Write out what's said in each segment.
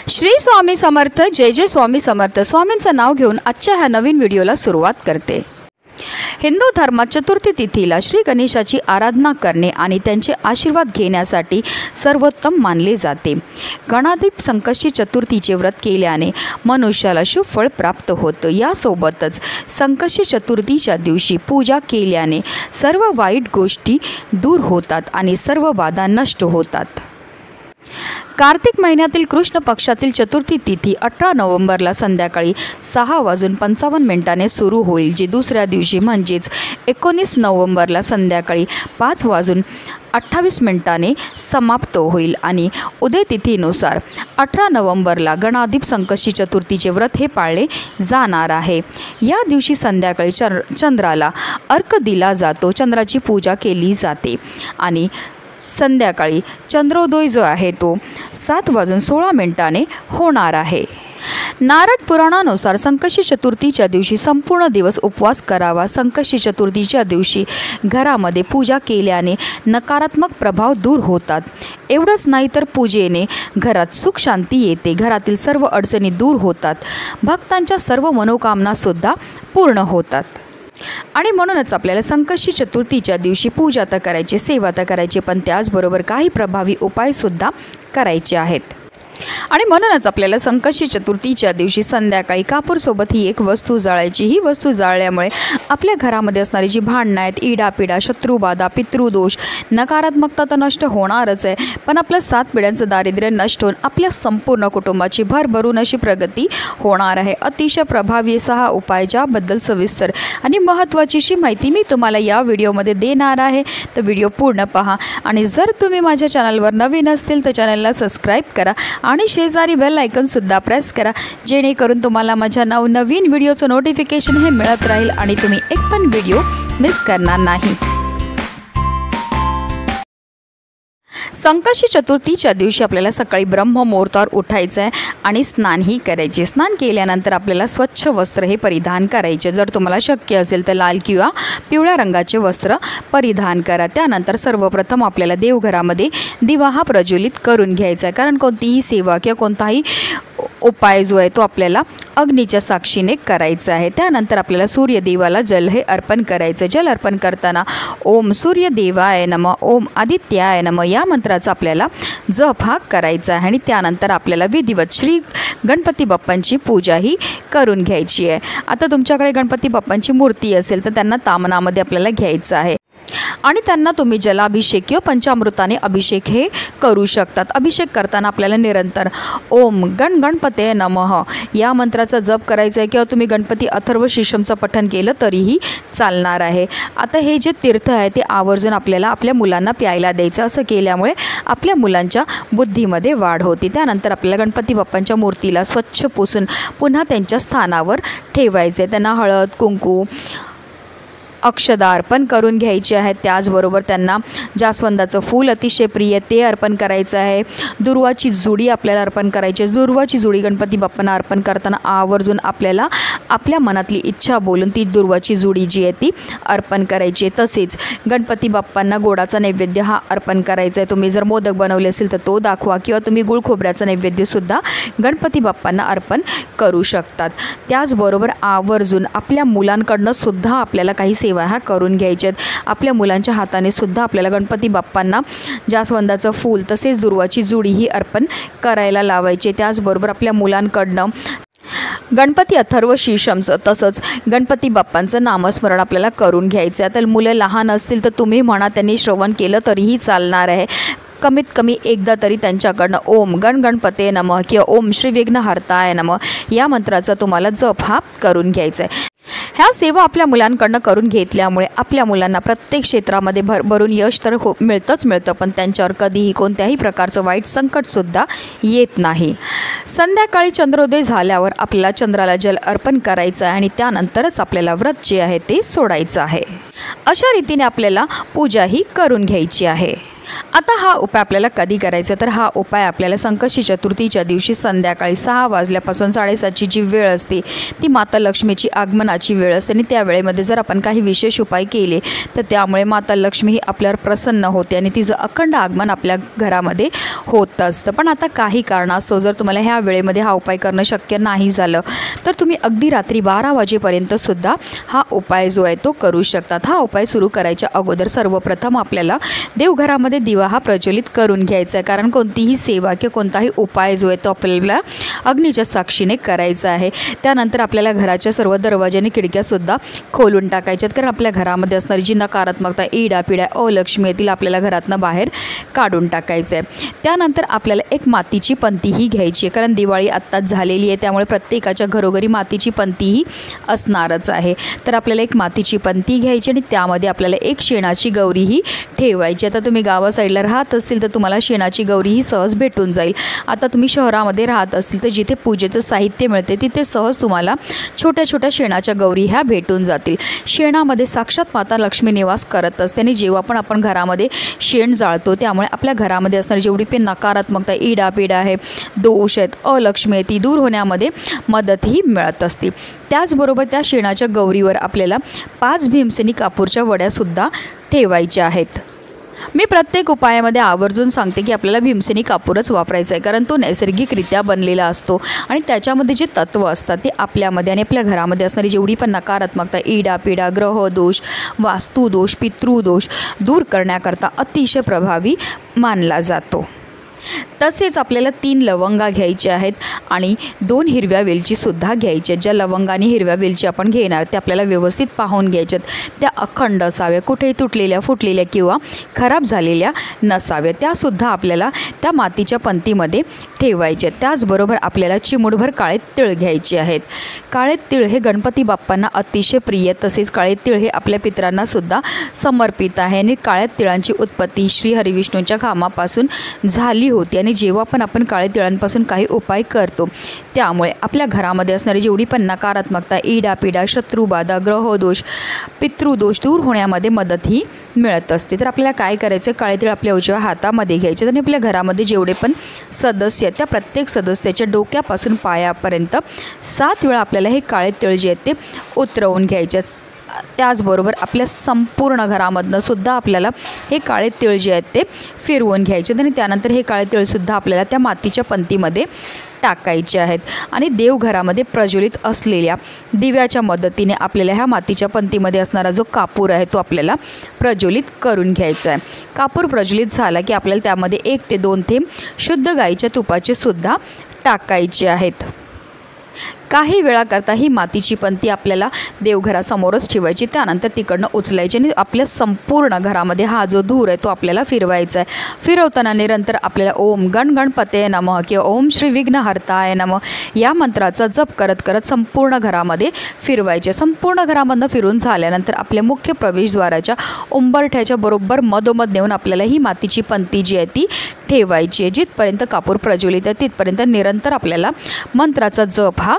श्री स्वामी समर्थ। जय जय स्वामी समर्थ। स्वामींचं नाव घेऊन आजच्या ह्या नवीन व्हिडिओला सुरुवात करते। हिंदू धर्मात चतुर्थी तिथीला श्री गणेशाची आराधना करणे आणि त्यांचे आशीर्वाद घेण्यासाठी सर्वोत्तम मानले जाते। गणाधिप संकष्टी चतुर्थीचे व्रत केल्याने मनुष्याला शुभ फळ प्राप्त होतं। यासोबतच संकष्टी चतुर्थीच्या दिवशी पूजा केल्याने सर्व वाईट गोष्टी दूर होतात आणि सर्व बाधा नष्ट होतात। कार्तिक महिन्यातील कृष्ण पक्षातील चतुर्थी तिथी 18 नोव्हेंबरला संध्याकाळी 6:55 सुरू होईल, जी दुसऱ्या दिवशी म्हणजेच 19 नोव्हेंबरला संध्याकाळी 5:28 समाप्त होईल आणि उदय तिथीनुसार 18 नोव्हेंबरला गणाधिप संकष्टी चतुर्थीचे व्रत हे पाळले जाणार आहे। या दिवशी संध्याकाळी चंद्राला अर्घ्य दिला जातो, चंद्राची पूजा केली जाते आणि संध्याकाळी चंद्रोदय जो आहे तो 7:16 होणार आहे। नारद पुराणानुसार संकष्टी चतुर्थीच्या दिवशी संपूर्ण दिवस उपवास करावा। संकष्टी चतुर्थीच्या दिवशी घरामध्ये पूजा केल्याने नकारात्मक प्रभाव दूर होतात। एवढंच नाही तर पूजेने घरात सुख शांती येते, घरातील सर्व अडचणी दूर होतात, भक्तांच्या सर्व मनोकामनासुद्धा पूर्ण होतात। आणि म्हणूनच आपल्याला संकष्टी चतुर्थीच्या दिवशी पूजा तर करायची, सेवा तर करायची, पण त्याचबरोबर काही प्रभावी उपायसुद्धा करायचे आहेत। आणि म्हणूनच आपल्याला संकष्टी चतुर्थीच्या दिवशी संध्याकाळी कापूरसोबत ही एक वस्तू जाळायची। ही वस्तू जाळल्यामुळे आपल्या घरामध्ये असणारी जी भांडणं आहेत, इडापिडा, शत्रुबाधा, पितृदोष, नकारात्मकता तर नष्ट होणारच आहे, पण आपलं 7 पिढ्यांचं दारिद्र्य नष्ट होऊन आपल्या संपूर्ण कुटुंबाची भरभरून अशी प्रगती होणार आहे। अतिशय प्रभावी असा हा उपाय, ज्याबद्दल सविस्तर आणि महत्त्वाची माहिती मी तुम्हाला या व्हिडिओमध्ये देणार आहे, तर व्हिडिओ पूर्ण पहा। आणि जर तुम्ही माझ्या चॅनलवर नवीन असतील तर चॅनलला सबस्क्राईब करा आणि शेजारी बेल आयकॉनसुद्धा प्रेस करा, जेणेकरून तुम्हाला माझ्या नवनवीन व्हिडिओचं नोटिफिकेशन हे मिळत राहील आणि तुम्ही एक पण व्हिडिओ मिस करणार नाही। संकष्टी चतुर्थीच्या दिवशी आपल्याला सकाळी ब्रह्ममुहूर्तावर उठायचं आहे आणि स्नानही करायचे। स्नान केल्यानंतर आपल्याला स्वच्छ वस्त्र हे परिधान करायचे। जर तुम्हाला शक्य असेल तर लाल किंवा पिवळ्या रंगाचे वस्त्र परिधान करा। त्यानंतर सर्वप्रथम आपल्याला देवघरामध्ये दिवा हा प्रज्वलित करून घ्यायचा आहे, कारण कोणतीही सेवा किंवा कोणताही उपाय जो आहे तो आपल्याला अग्नीच्या साक्षीने करायचा आहे। त्यानंतर आपल्याला सूर्यदेवाला जल हे अर्पण करायचं। जल अर्पण करताना ओम सूर्यदेवाय नमः, ओम आदित्याय नमः या मंत्राचा आपल्याला जप हा करायचा आहे। आणि त्यानंतर आपल्याला विधिवत श्री गणपती बाप्पांची पूजा ही करून घ्यायची आहे। आता तुमच्याकडे गणपती बाप्पांची मूर्ती असेल तर त्यांना तामनामध्ये आपल्याला घ्यायचं आहे आणि त्यांना तुम्ही जलाभिषेक किंवा पंचामृताने अभिषेक हे करू शकतात। अभिषेक करताना आपल्याला निरंतर ओम गणपते नमः या मंत्राचा जप करायचा आहे, किंवा तुम्ही गणपती अथर्व शीर्षमचं पठण केलं तरीही चालणार आहे। आता हे जे तीर्थ आहे ते आवर्जून आपल्याला आपल्या मुलांना प्यायला द्यायचं। असं केल्यामुळे आपल्या मुलांच्या बुद्धीमध्ये वाढ होती। त्यानंतर आपल्याला गणपती बाप्पांच्या मूर्तीला स्वच्छ पुसून पुन्हा त्यांच्या स्थानावर ठेवायचे। त्यांना हळद, कुंकू, अक्षदा अर्पण करून घ्यायचे आहेत। त्याचबरोबर त्यांना जास्वंदाचं फूल अतिशय प्रिय ते अर्पण करायचं आहे। दुर्वाची जुडी आपल्याला अर्पण करायची आहे। दुर्वाची जुडी गणपती बाप्पांना अर्पण करताना आवर्जून आपल्याला आपल्या मनातली इच्छा बोलून ती दुर्वाची जुडी जी आहे ती अर्पण करायची आहे। तसेच गणपती बाप्पांना गोडाचा नैवेद्य हा अर्पण करायचा आहे। तुम्ही जर मोदक बनवले असेल तर तो दाखवा, किंवा तुम्ही गुळ खोबऱ्याचा नैवेद्यसुद्धा गणपती बाप्पांना अर्पण करू शकतात। त्याचबरोबर आवर्जून आपल्या मुलांकडनं सुद्धा आपल्याला काही सेवा ह्या करून घ्यायच्यात। आपल्या मुलांच्या हाताने सुद्धा आपल्याला गणपती बाप्पांना जास्वंदाचं फूल तसेच दुर्वाची जुडी ही अर्पण करायला लावायचे। त्याचबरोबर आपल्या मुलांकडनं गणपती अथर्व शीर्षमचं तसंच गणपती बाप्पांचं नामस्मरण आपल्याला करून घ्यायचं आहे। तर मुलं लहान असतील तर तुम्ही म्हणा, त्यांनी श्रवण केलं तरीही चालणार आहे। कमीत कमी एकदा तरी त्यांच्याकडनं ओम गणपते नमः किंवा ओम श्री विघ्नहर्ताय नमः या मंत्राचा तुम्हाला जप हा करून घ्यायचा आहे। ह्या सेवा आपल्या मुलांकडनं करून घेतल्यामुळे आपल्या मुलांना प्रत्येक क्षेत्रामध्ये भरभरून यश तर मिळतं, पण त्यांच्यावर कधीही कोणत्याही प्रकारचं वाईट संकटसुद्धा येत नाही। संध्याकाळी चंद्रोदय झाल्यावर आपल्याला चंद्राला जल अर्पण करायचं आहे आणि त्यानंतरच आपल्याला व्रत जे आहे ते सोडायचं आहे। अशा रीतीने आपल्याला पूजा ही करून घ्यायची आहे। आता हा उपाय आपल्याला कधी करायचा, तर हा उपाय आपल्याला संकष्टी चतुर्थीच्या दिवशी संध्याकाळी 6 वाजल्यापासून 7:30ची जी वेळ असते ती माता लक्ष्मीची आगमनाची वेळ असते आणि त्या वेळेमध्ये जर आपण काही विशेष उपाय केले तर त्यामुळे माता लक्ष्मी ही आपल्यावर प्रसन्न होते आणि तिचं अखंड आगमन आपल्या घरामध्ये होत असतं। पण आता काही कारणास्तव जर तुम्हाला ह्या वेळेमध्ये हा उपाय करणं शक्य नाही झालं तर तुम्ही अगदी रात्री 12 वाजेपर्यंतसुद्धा हा उपाय जो आहे तो करू शकतात। हा उपाय सुरू करायच्या अगोदर सर्वप्रथम आपल्याला देवघरामध्ये दिवा हा प्रज्वलित करून घ्यायचा आहे, कारण कोणतीही सेवा किंवा कोणताही उपाय जो आहे तो आपल्याला अग्नीच्या साक्षीने करायचा आहे। त्यानंतर आपल्याला घराच्या सर्व दरवाजे आणि खिडक्यासुद्धा खोलून टाकायच्यात, कारण आपल्या घरामध्ये असणारी जी नकारात्मकता, इडापिडा, अलक्ष्मी येतील आपल्याला घरातनं बाहेर काढून टाकायचं आहे। त्यानंतर आपल्याला एक मातीची पंतीही घ्यायची आहे, कारण दिवाळी आत्ताच झालेली आहे त्यामुळे प्रत्येकाच्या घरोघरी मातीची पंतीही असणारच आहे। तर आपल्याला एक मातीची पंती घ्यायची आणि त्यामध्ये आपल्याला एक शेणाची गौरीही ठेवायची। आता तुम्ही गावा साईडला राहत असतील तर तुम्हाला शेणाची गौरी ही सहज भेटून जाईल। आता तुम्ही शहरामध्ये राहत असतील तर जिथे पूजेचं साहित्य मिळते तिथे सहज तुम्हाला छोट्या छोट्या शेणाच्या गौरी ह्या भेटून जातील। शेणामध्ये साक्षात माता लक्ष्मी निवास करत असते आणि जेव्हा पण आपण घरामध्ये शेण जाळतो त्यामुळे आपल्या घरामध्ये असणारी जेवढी पण नकारात्मकता, इडापिडा आहे, दोष आहेत, अलक्ष्मी आहे, ती दूर होण्यामध्ये मदतही मिळत असते। त्याचबरोबर त्या शेणाच्या गौरीवर आपल्याला 5 भीमसेनी कापूरच्या वड्यासुद्धा ठेवायच्या आहेत। मी प्रत्येक उपायामध्ये आवर्जून सांगते की आपल्याला भीमसेनी कापूरच वापरायचा आहे, कारण तो नैसर्गिकरित्या बनलेला असतो आणि त्याच्यामध्ये जे तत्त्व असतात ते आपल्यामध्ये आणि आपल्या घरामध्ये असणारी जेवढी पण नकारात्मकता, इडापिडा, ग्रहदोष, वास्तुदोष, पितृदोष दूर करण्याकरता अतिशय प्रभावी मानला जातो। तसेच आपल्याला 3 लवंगा घ्यायच्या आहेत आणि 2 हिरव्या वेलचीसुद्धा घ्यायच्या आहेत। ज्या लवंगा आणि हिरव्या वेलची आपण घेणार ते आपल्याला व्यवस्थित पाहून घ्यायच्यात, त्या अखंड असाव्या, कुठेही तुटलेल्या, फुटलेल्या किंवा खराब झालेल्या नसाव्या, त्यासुद्धा आपल्याला त्या मातीच्या पंतीमध्ये ठेवायच्या। त्याचबरोबर आपल्याला चिमूटभर काळे तीळ घ्यायचे आहेत। काळे तीळ हे गणपती बाप्पांना अतिशय प्रिय, तसेच काळे तीळ हे आपल्या पितरांनासुद्धा समर्पित आहे आणि काळ्या तिळांची उत्पत्ती श्री हरिविष्णूंच्या घामापासून झाली होती आणि जेव्हा पण आपण काळे तिळांपासून काही उपाय करतो त्यामुळे आपल्या घरामध्ये असणारी जेवढी पण नकारात्मकता, इडापिडा, शत्रुबाधा, ग्रहदोष, पितृदोष दूर होण्यामध्ये मदतही मिळत असते। तर आपल्याला काय करायचं, काळे तीळ आपल्या उजव्या हातामध्ये घ्यायचे आणि आपल्या घरामध्ये जेवढे पण सदस्य आहेत त्या प्रत्येक सदस्याच्या डोक्यापासून पायापर्यंत 7 वेळा आपल्याला हे काळे तीळ जे आहेत ते उतरवून घ्यायचे। त्याचबरोबर आपल्या संपूर्ण घरामधनं सुद्धा आपल्याला हे काळे तीळ जे आहेत ते फिरवून घ्यायचे आणि त्यानंतर हे काळे तीळसुद्धा आपल्याला त्या मातीच्या पंतीमध्ये टाकायचे आहेत आणि देवघरामध्ये प्रज्वलित असलेल्या दिव्याच्या मदतीने आपल्याला ह्या मातीच्या पंतीमध्ये असणारा जो कापूर आहे तो आपल्याला प्रज्वलित करून घ्यायचा आहे। कापूर प्रज्वलित झाला की आपल्याला त्यामध्ये 1 ते 2 थेंब शुद्ध गाईच्या तुपाचे सुद्धा टाकायचे आहेत। काही वेळाकरता ही मातीची पंती आपल्याला देवघरासमोरच ठेवायची, त्यानंतर तिकडनं उचलायची आणि आपल्या संपूर्ण घरामध्ये हा जो धूर आहे तो आपल्याला फिरवायचा आहे। फिरवताना निरंतर आपल्याला ओम गण गणपतये नमः किंवा ओम श्री विघ्नहर्ताय नमः या मंत्राचा जप करत करत संपूर्ण घरामध्ये फिरवायचे। संपूर्ण घरामधनं फिरून झाल्यानंतर आपल्या मुख्य प्रवेशद्वाराच्या उंबरठ्याच्या बरोबर मधोमध नेऊन आपल्याला ही मातीची पंती जी आहे ती ठेवायची आहे। जिथपर्यंत कापूर प्रज्वलित आहे तिथपर्यंत निरंतर आपल्याला मंत्राचा जप हा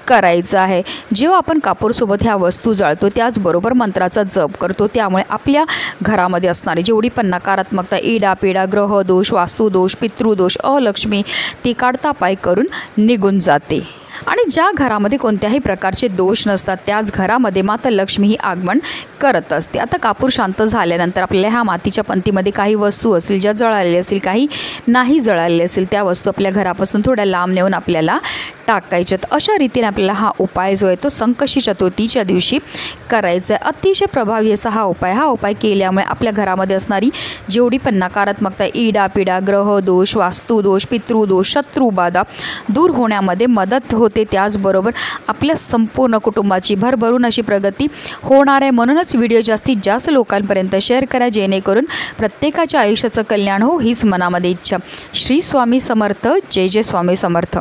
करायचा आहे। जेव्हा आपण कापूरसोबत ह्या वस्तू जाळतो त्याचबरोबर मंत्राचा जप करतो त्यामुळे आपल्या घरामध्ये असणारी जेवढी पण नकारात्मकता, इडापिडा, ग्रहदोष, वास्तुदोष, पितृदोष, अलक्ष्मी ती काढता पाय करून निघून जाते आणि ज्या घरामध्ये कोणत्याही प्रकारचे दोष नसतात त्याच घरामध्ये माता लक्ष्मी ही आगमन करत असते। आता कापूर शांत झाल्यानंतर आपल्याला ह्या मातीच्या पंतीमध्ये काही वस्तू असतील ज्या जळालेल्या असतील, काही नाही जळालेल्या असतील, त्या वस्तू आपल्या घरापासून थोड्या लांब नेऊन आपल्याला टाकायच्यात। अशा रीतीने आपल्याला हा उपाय जो आहे तो संकष्टी चतुर्थीच्या दिवशी करायचा आहे। अतिशय प्रभावी असा हा उपाय केल्यामुळे आपल्या घरामध्ये असणारी जेवढी पण नकारात्मकता, इडापिडा, ग्रहदोष, वास्तुदोष, पितृदोष, शत्रुबाधा दूर होण्यामध्ये मदत होते। त्याचबरोबर आपल्या संपूर्ण कुटुंबाची भरभरून अशी प्रगती होणार आहे। म्हणूनच व्हिडिओ जास्तीत जास्त लोकांपर्यंत शेअर करा जेणेकरून प्रत्येकाच्या आयुष्याचं कल्याण हो हीच मनामध्ये इच्छा। श्री स्वामी समर्थ। जय जय स्वामी समर्थ।